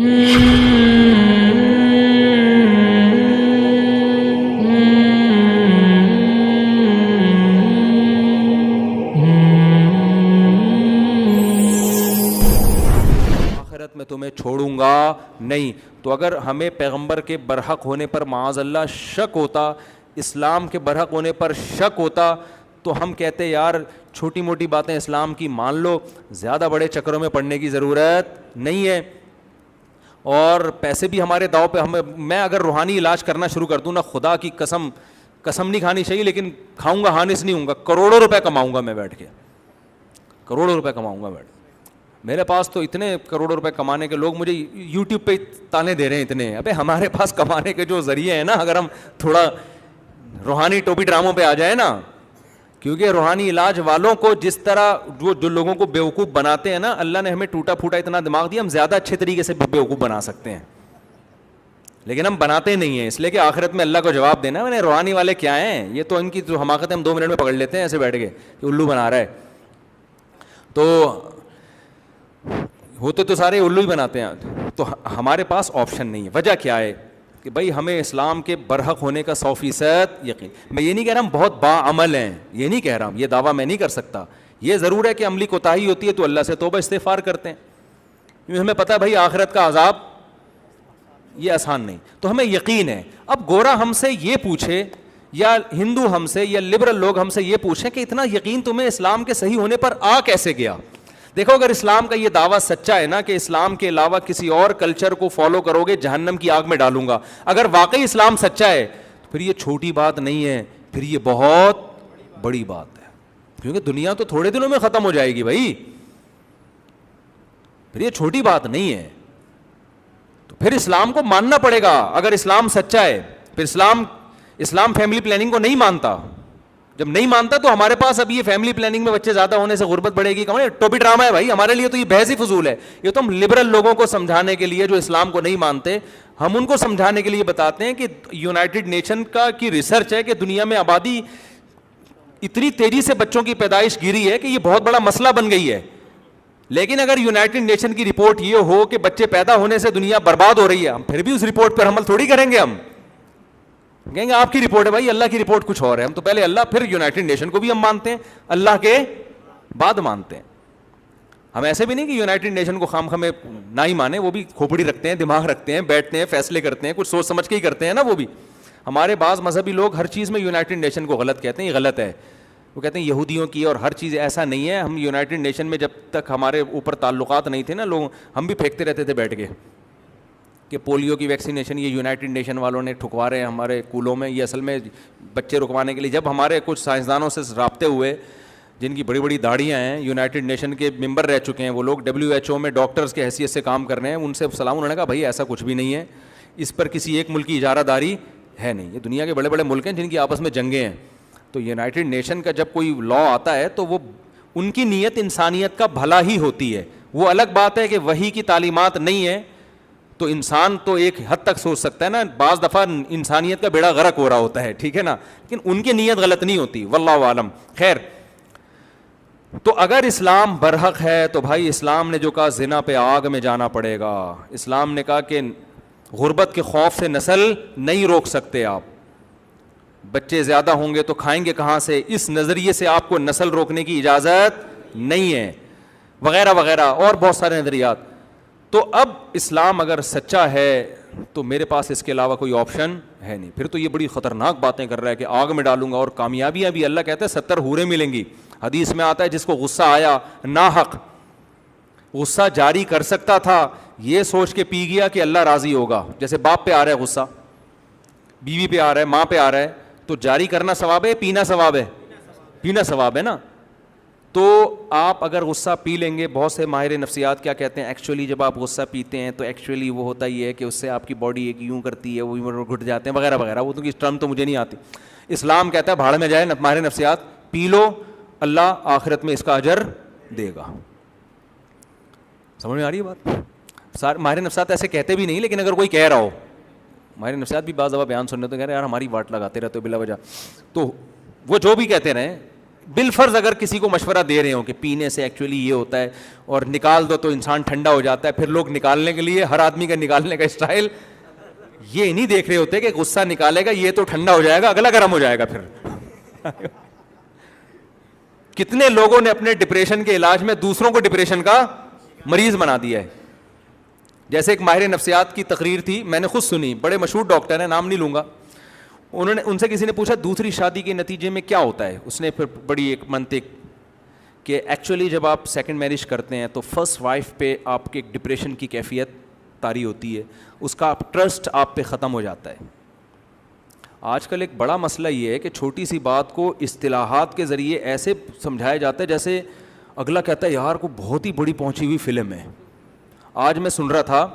آخرت میں تمہیں چھوڑوں گا نہیں. تو اگر ہمیں پیغمبر کے برحق ہونے پر معاذ اللہ شک ہوتا, اسلام کے برحق ہونے پر شک ہوتا, تو ہم کہتے یار چھوٹی موٹی باتیں اسلام کی مان لو, زیادہ بڑے چکروں میں پڑنے کی ضرورت نہیں ہے. اور پیسے بھی ہمارے داؤ پہ. میں اگر روحانی علاج کرنا شروع کر دوں نا, خدا کی قسم نہیں کھانی چاہیے لیکن کھاؤں گا, ہانس نہیں ہوں گا, کروڑوں روپے کماؤں گا میں بیٹھ کے, کروڑوں روپے کماؤں گا بیٹھ کے. میرے پاس تو اتنے کروڑوں روپے کمانے کے لوگ مجھے یوٹیوب پہ تانے دے رہے ہیں اتنے. ابے ہمارے پاس کمانے کے جو ذریعے ہیں نا, اگر ہم تھوڑا روحانی ٹوپی ڈراموں پہ آ جائے نا, کیونکہ روحانی علاج والوں کو جس طرح جو لوگوں کو بیوقوف بناتے ہیں نا, اللہ نے ہمیں ٹوٹا پھوٹا اتنا دماغ دیا, ہم زیادہ اچھے طریقے سے بیوقوف بنا سکتے ہیں, لیکن ہم بناتے نہیں ہیں. اس لیے کہ آخرت میں اللہ کو جواب دینا ہے. روحانی والے کیا ہیں, یہ تو ان کی جو حماقت ہم 2 منٹ میں پکڑ لیتے ہیں ایسے بیٹھ کے کہ الو بنا رہا ہے. تو ہوتے تو سارے الو ہی بناتے ہیں. تو ہمارے پاس آپشن نہیں ہے. وجہ کیا ہے کہ بھائی ہمیں اسلام کے برحق ہونے کا 100% یقین. میں یہ نہیں کہہ رہا ہم بہت باعمل ہیں, یہ نہیں کہہ رہا ہوں, یہ دعویٰ میں نہیں کر سکتا. یہ ضرور ہے کہ عملی کوتاہی ہوتی ہے تو اللہ سے توبہ استغفار کرتے ہیں, کیونکہ ہمیں پتہ ہے بھائی آخرت کا عذاب یہ آسان نہیں, تو ہمیں یقین ہے. اب گورا ہم سے یہ پوچھے یا ہندو ہم سے یا لبرل لوگ ہم سے یہ پوچھیں کہ اتنا یقین تمہیں اسلام کے صحیح ہونے پر آ کیسے گیا. دیکھو اگر اسلام کا یہ دعویٰ سچا ہے نا کہ اسلام کے علاوہ کسی اور کلچر کو فالو کرو گے جہنم کی آگ میں ڈالوں گا, اگر واقعی اسلام سچا ہے تو پھر یہ چھوٹی بات نہیں ہے, پھر یہ بہت بڑی بات ہے. کیونکہ دنیا تو تھوڑے دنوں میں ختم ہو جائے گی بھائی, پھر یہ چھوٹی بات نہیں ہے. تو پھر اسلام کو ماننا پڑے گا اگر اسلام سچا ہے. پھر اسلام فیملی پلاننگ کو نہیں مانتا. جب نہیں مانتا تو ہمارے پاس اب یہ فیملی پلاننگ میں بچے زیادہ ہونے سے غربت بڑھے گی, ٹوپی ڈرامہ ہے بھائی ہمارے لیے, تو یہ بحث ہی فضول ہے. یہ تو ہم لبرل لوگوں کو سمجھانے کے لیے جو اسلام کو نہیں مانتے, ہم ان کو سمجھانے کے لیے بتاتے ہیں کہ یونائٹڈ نیشن کی ریسرچ ہے کہ دنیا میں آبادی اتنی تیزی سے بچوں کی پیدائش گری ہے کہ یہ بہت بڑا مسئلہ بن گئی ہے. لیکن اگر یونائٹڈ نیشن کی رپورٹ یہ ہو کہ بچے پیدا ہونے سے دنیا برباد ہو رہی ہے, ہم پھر بھی اس رپورٹ پر عمل تھوڑی کریں گے. ہم کہیں گے آپ کی رپورٹ ہے بھائی, اللہ کی رپورٹ کچھ اور ہے. ہم تو پہلے اللہ پھر یونائٹڈ نیشن کو بھی ہم مانتے ہیں, اللہ کے بعد مانتے ہیں. ہم ایسے بھی نہیں کہ یونائٹڈ نیشن کو خام خامے نہ ہی مانے, وہ بھی کھوپڑی رکھتے ہیں, دماغ رکھتے ہیں, بیٹھتے ہیں, فیصلے کرتے ہیں, کچھ سوچ سمجھ کے ہی کرتے ہیں نا. وہ بھی ہمارے بعض مذہبی لوگ ہر چیز میں یونائٹڈ نیشن کو غلط کہتے ہیں, یہ غلط ہے. وہ کہتے ہیں یہودیوں کی اور ہر چیز, ایسا نہیں ہے. ہم یونائٹڈ نیشن میں جب تک ہمارے اوپر تعلقات نہیں تھے نا لوگ, ہم بھی پھینکتے رہتے تھے بیٹھ کے کہ پولیو کی ویکسینیشن یہ یونائٹڈ نیشن والوں نے ٹھکوا رہے ہیں ہمارے کولوں میں. یہ اصل میں بچے رکوانے کے لیے. جب ہمارے کچھ سائنسدانوں سے رابطے ہوئے جن کی بڑی بڑی داڑیاں ہیں, یونائٹڈ نیشن کے ممبر رہ چکے ہیں وہ لوگ, WHO میں ڈاکٹرز کے حیثیت سے کام کر رہے ہیں, ان سے سلام, انہوں نے کہا بھائی ایسا کچھ بھی نہیں ہے, اس پر کسی ایک ملک کی اجارہ داری ہے نہیں. یہ دنیا کے بڑے بڑے ملک ہیں جن کی آپس میں جنگیں ہیں. تو یونائٹڈ نیشن کا جب کوئی لا آتا ہے تو وہ ان کی نیت انسانیت کا بھلا ہی ہوتی ہے. وہ الگ بات ہے کہ وحی کی تعلیمات نہیں ہے تو انسان تو ایک حد تک سوچ سکتا ہے نا, بعض دفعہ انسانیت کا بیڑا غرق ہو رہا ہوتا ہے, ٹھیک ہے نا, لیکن ان کی نیت غلط نہیں ہوتی, واللہ عالم. خیر, تو اگر اسلام برحق ہے تو بھائی اسلام نے جو کہا زنا پہ آگ میں جانا پڑے گا, اسلام نے کہا کہ غربت کے خوف سے نسل نہیں روک سکتے آپ, بچے زیادہ ہوں گے تو کھائیں گے کہاں سے, اس نظریے سے آپ کو نسل روکنے کی اجازت نہیں ہے, وغیرہ وغیرہ اور بہت سارے نظریات. تو اب اسلام اگر سچا ہے تو میرے پاس اس کے علاوہ کوئی آپشن ہے نہیں. پھر تو یہ بڑی خطرناک باتیں کر رہا ہے کہ آگ میں ڈالوں گا اور کامیابیاں بھی, اللہ کہتا ہے 70 حوریں ملیں گی. حدیث میں آتا ہے جس کو غصہ آیا ناحق, غصہ جاری کر سکتا تھا, یہ سوچ کے پی گیا کہ اللہ راضی ہوگا. جیسے باپ پہ آ رہا ہے غصہ, بیوی پہ آ رہا ہے, ماں پہ آ رہا ہے, تو جاری کرنا ثواب ہے, پینا ثواب ہے, پینا ثواب ہے نا. تو آپ اگر غصہ پی لیں گے, بہت سے ماہر نفسیات کیا کہتے ہیں, ایکچولی جب آپ غصہ پیتے ہیں تو ایکچولی وہ ہوتا ہی ہے کہ اس سے آپ کی باڈی ایک یوں کرتی ہے, وہ گھٹ جاتے ہیں وغیرہ وغیرہ. وہ تو اس ٹرم تو مجھے نہیں آتی. اسلام کہتا ہے بھاڑ میں جائے ماہر نفسیات, پی لو, اللہ آخرت میں اس کا اجر دے گا. سمجھ میں آ رہی ہے بات؟ ماہر نفسیات ایسے کہتے بھی نہیں, لیکن اگر کوئی کہہ رہا ہو, ماہر نفسیات بھی بعض دفعہ بیان سننے تو کہہ رہے ہیں یار ہماری واٹ لگاتے رہتے ہو بلا وجہ, تو وہ جو بھی کہتے رہیں, بالفرض اگر کسی کو مشورہ دے رہے ہوں کہ پینے سے ایکچولی یہ ہوتا ہے اور نکال دو تو انسان ٹھنڈا ہو جاتا ہے, پھر لوگ نکالنے کے لیے ہر آدمی کا نکالنے کا اسٹائل یہ نہیں دیکھ رہے ہوتے کہ غصہ نکالے گا یہ تو ٹھنڈا ہو جائے گا, اگلا گرم ہو جائے گا. پھر کتنے لوگوں نے اپنے ڈپریشن کے علاج میں دوسروں کو ڈپریشن کا مریض بنا دیا ہے. جیسے ایک ماہر نفسیات کی تقریر تھی, میں نے خود سنی, بڑے مشہور ڈاکٹر ہیں, نام نہیں لوں گا. ان سے کسی نے پوچھا دوسری شادی کے نتیجے میں کیا ہوتا ہے. اس نے پھر بڑی ایک منطق کہ ایکچولی جب آپ سیکنڈ میرج کرتے ہیں تو فرسٹ وائف پہ آپ کے ایک ڈپریشن کی کیفیت طاری ہوتی ہے, اس کا ٹرسٹ آپ پہ ختم ہو جاتا ہے. آج کل ایک بڑا مسئلہ یہ ہے کہ چھوٹی سی بات کو اصطلاحات کے ذریعے ایسے سمجھایا جاتا ہے جیسے اگلا کہتا ہے یار کو بہت ہی بڑی پہنچی ہوئی فلم ہے. آج میں سن رہا تھا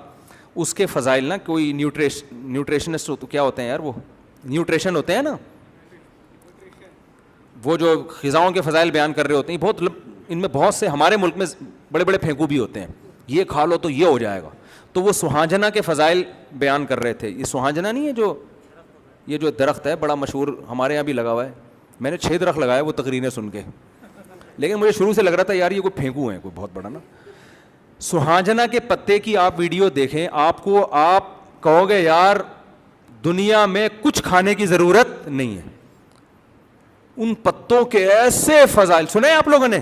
اس کے فضائل نا, کوئی نیوٹریشنسٹ کیا ہوتے ہیں یار, وہ نیوٹریشن ہوتے ہیں نا, وہ جو غذاؤں کے فضائل بیان کر رہے ہوتے ہیں, بہت ان میں بہت سے ہمارے ملک میں بڑے بڑے پھینکو بھی ہوتے ہیں, یہ کھا لو تو یہ ہو جائے گا. تو وہ سہاجنا کے فضائل بیان کر رہے تھے. یہ سہاجنا نہیں ہے یہ جو درخت ہے بڑا مشہور ہمارے یہاں بھی لگا ہوا ہے, میں نے 6 درخت لگائے وہ تقریریں سن کے, لیکن مجھے شروع سے لگ رہا تھا یار یہ کوئی پھینکو ہیں کوئی بہت بڑا نا. سہاجنا کے پتے کی آپ ویڈیو دیکھیں, آپ کہو گے یار دنیا میں کچھ کھانے کی ضرورت نہیں ہے. ان پتوں کے ایسے فضائل سنے آپ لوگوں نے.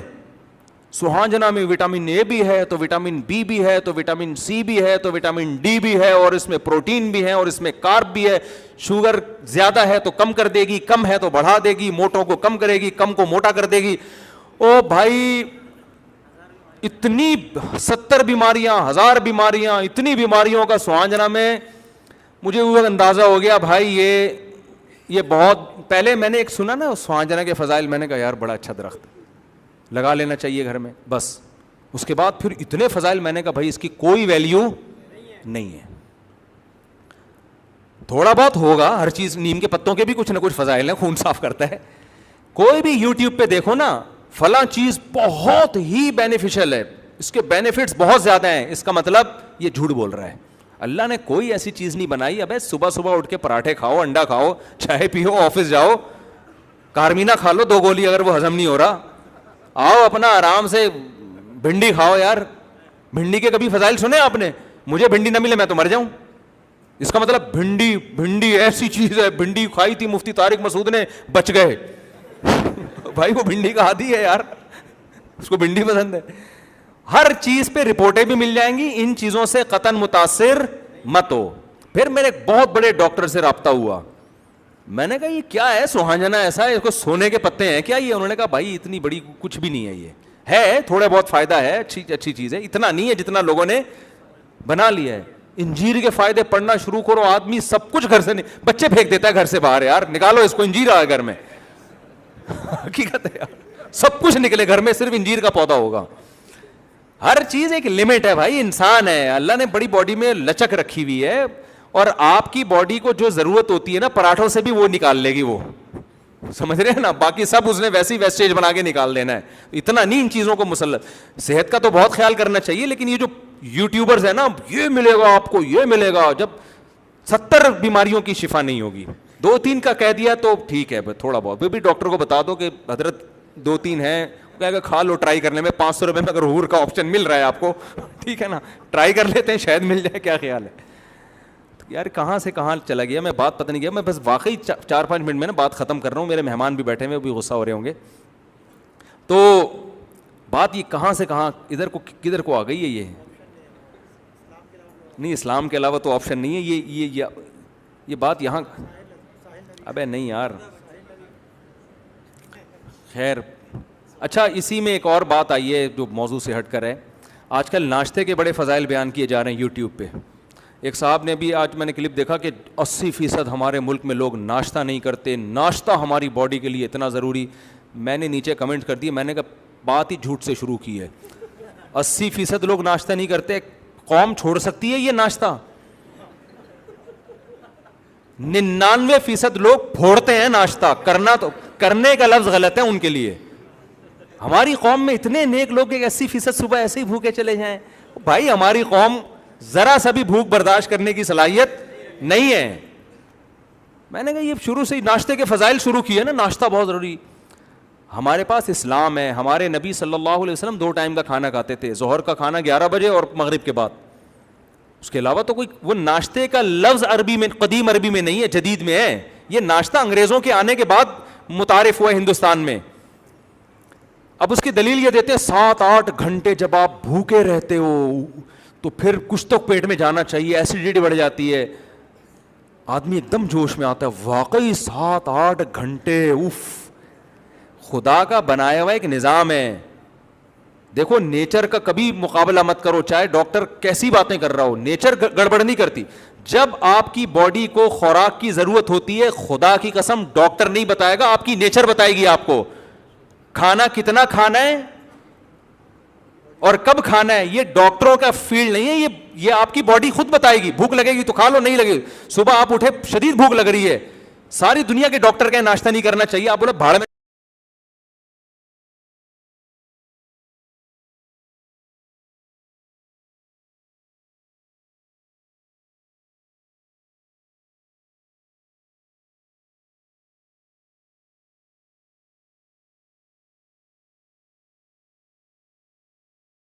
سہاجنا میں وٹامن اے بھی ہے تو وٹامن بی بھی ہے تو وٹامن سی بھی ہے تو وٹامن ڈی بھی ہے, اور اس میں پروٹین بھی ہے اور اس میں کارب بھی ہے. شوگر زیادہ ہے تو کم کر دے گی, کم ہے تو بڑھا دے گی, موٹوں کو کم کرے گی, کم کو موٹا کر دے گی. او بھائی اتنی 70 بیماریاں, 1000 بیماریاں, اتنی بیماریوں کا سہاجنا میں. مجھے وہ اندازہ ہو گیا بھائی یہ بہت پہلے میں نے ایک سنا نا سہاجنا کے فضائل, میں نے کہا یار بڑا اچھا درخت لگا لینا چاہیے گھر میں بس. اس کے بعد پھر اتنے فضائل, میں نے کہا بھائی اس کی کوئی ویلیو نہیں ہے. تھوڑا بہت ہوگا ہر چیز, نیم کے پتوں کے بھی کچھ نہ کچھ فضائل ہیں, خون صاف کرتا ہے. کوئی بھی یوٹیوب پہ دیکھو نا فلاں چیز بہت ہی بینیفیشل ہے, اس کے بینیفٹس بہت زیادہ ہیں, اس کا مطلب یہ جھوٹ بول رہا ہے. اللہ نے کوئی ایسی چیز نہیں بنائی. ابے صبح صبح اٹھ کے پراٹھے کھاؤ, انڈا کھاؤ, چائے پیو, آفس جاؤ, کارمینا کھا لو 2 گولی اگر وہ ہضم نہیں ہو رہا, آؤ اپنا آرام سے بھنڈی کھاؤ. یار بھنڈی کے کبھی فضائل سنے آپ نے؟ مجھے بھنڈی نہ ملے میں تو مر جاؤں. اس کا مطلب بھنڈی ایسی چیز ہے, بھنڈی کھائی تھی مفتی طارق مسعود نے, بچ گئے. بھائی وہ بھنڈی کا عادی ہے یار, اس کو بھنڈی پسند ہے. ہر چیز پہ رپورٹیں بھی مل جائیں گی, ان چیزوں سے قطعاً متاثر مت ہو. پھر میرے ایک بہت بڑے ڈاکٹر سے رابطہ ہوا, میں نے کہا یہ کیا ہے سہاجنا ایسا ہے, اس کو سونے کے پتے ہیں کیا یہ؟ انہوں نے کہا بھائی اتنی بڑی کچھ بھی نہیں ہے, یہ ہے تھوڑا بہت فائدہ ہے, اچھی چیز ہے, اتنا نہیں ہے جتنا لوگوں نے بنا لیا ہے. انجیر کے فائدے پڑھنا شروع کرو, آدمی سب کچھ گھر سے بچے پھینک دیتا ہے گھر سے باہر, یار نکالو اس کو, انجیر آ گھر میں. حقیقت ہے یار, سب کچھ نکلے گھر میں, صرف انجیر کا پودا ہوگا. ہر چیز ایک لمٹ ہے بھائی, انسان ہے, اللہ نے بڑی باڈی میں لچک رکھی ہوئی ہے, اور آپ کی باڈی کو جو ضرورت ہوتی ہے نا پراٹھوں سے بھی وہ نکال لے گی, وہ سمجھ رہے ہیں نا, باقی سب اس نے ویسی ویسٹیج بنا کے نکال دینا ہے. اتنا نہیں ان چیزوں کو مسلط. صحت کا تو بہت خیال کرنا چاہیے, لیکن یہ جو یوٹیوبرز ہیں نا, یہ ملے گا آپ کو, یہ ملے گا, جب 70 بیماریوں کی شفا نہیں ہوگی, 2-3 کا کہہ دیا تو ٹھیک ہے تھوڑا بہت. پھر بھی ڈاکٹر کو بتا دو کہ حضرت 2-3 ہیں, کہے گا کھا لو ٹرائی کرنے میں, 500 روپے میں اگر حور کا آپشن مل رہا ہے آپ کو, ٹھیک ہے نا, ٹرائی کر لیتے ہیں شاید مل جائے. کیا خیال ہے یار, کہاں سے کہاں چلا گیا میں, بات پتہ نہیں گیا. میں بس واقعی 4-5 منٹ میں نا بات ختم کر رہا ہوں, میرے مہمان بھی بیٹھے ہوئے, بھی غصہ ہو رہے ہوں گے. تو بات یہ کہاں سے کہاں کدھر کو آ گئی ہے. یہ نہیں, اسلام کے علاوہ تو آپشن نہیں ہے. یہ بات یہاں, ابے نہیں یار, خیر. اچھا, اسی میں ایک اور بات آئی ہے جو موضوع سے ہٹ کر ہے. آج کل ناشتے کے بڑے فضائل بیان کیے جا رہے ہیں یوٹیوب پہ. ایک صاحب نے بھی, آج میں نے کلپ دیکھا کہ 80% ہمارے ملک میں لوگ ناشتہ نہیں کرتے, ناشتہ ہماری باڈی کے لیے اتنا ضروری. میں نے نیچے کمنٹ کر دیے, میں نے کہا بات ہی جھوٹ سے شروع کی ہے. 80% لوگ ناشتہ نہیں کرتے, قوم چھوڑ سکتی ہے یہ ناشتہ؟ 99% لوگ پھوڑتے ہیں ناشتہ کرنا, تو کرنے کا لفظ غلط ہے ان کے لیے. ہماری قوم میں اتنے نیک لوگ کہ 80% صبح ایسے ہی بھوکے چلے جائیں. بھائی ہماری قوم ذرا سا بھی بھوک برداشت کرنے کی صلاحیت نہیں ہے. میں نے کہا یہ شروع سے ہی ناشتے کے فضائل شروع کیے نا, ناشتہ بہت ضروری. ہمارے پاس اسلام ہے. ہمارے نبی صلی اللہ علیہ وسلم 2 ٹائم کا کھانا کھاتے تھے, ظہر کا کھانا 11 بجے اور مغرب کے بعد. اس کے علاوہ تو کوئی وہ ناشتے کا لفظ عربی میں, قدیم عربی میں نہیں ہے, جدید میں ہے. یہ ناشتہ انگریزوں کے آنے کے بعد متعارف ہوا ہے ہندوستان میں. اب اس کی دلیل یہ دیتے ہیں 7-8 گھنٹے جب آپ بھوکے رہتے ہو تو پھر کچھ تو پیٹ میں جانا چاہیے, ایسیڈیٹی بڑھ جاتی ہے. آدمی ایک دم جوش میں آتا ہے, واقعی 7-8 گھنٹے, اف, خدا کا بنایا ہوا ایک نظام ہے. دیکھو نیچر کا کبھی مقابلہ مت کرو, چاہے ڈاکٹر کیسی باتیں کر رہا ہو, نیچر گڑبڑ نہیں کرتی. جب آپ کی باڈی کو خوراک کی ضرورت ہوتی ہے, خدا کی قسم ڈاکٹر نہیں بتائے گا, آپ کی نیچر بتائے گی آپ کو کھانا کتنا کھانا ہے اور کب کھانا ہے. یہ ڈاکٹروں کا فیلڈ نہیں ہے, یہ آپ کی باڈی خود بتائے گی. بھوک لگے گی تو کھا لو, نہیں لگے گی, صبح آپ اٹھے شدید بھوک لگ رہی ہے, ساری دنیا کے ڈاکٹر کا ناشتہ نہیں کرنا چاہیے, آپ بولے بھاڑ میں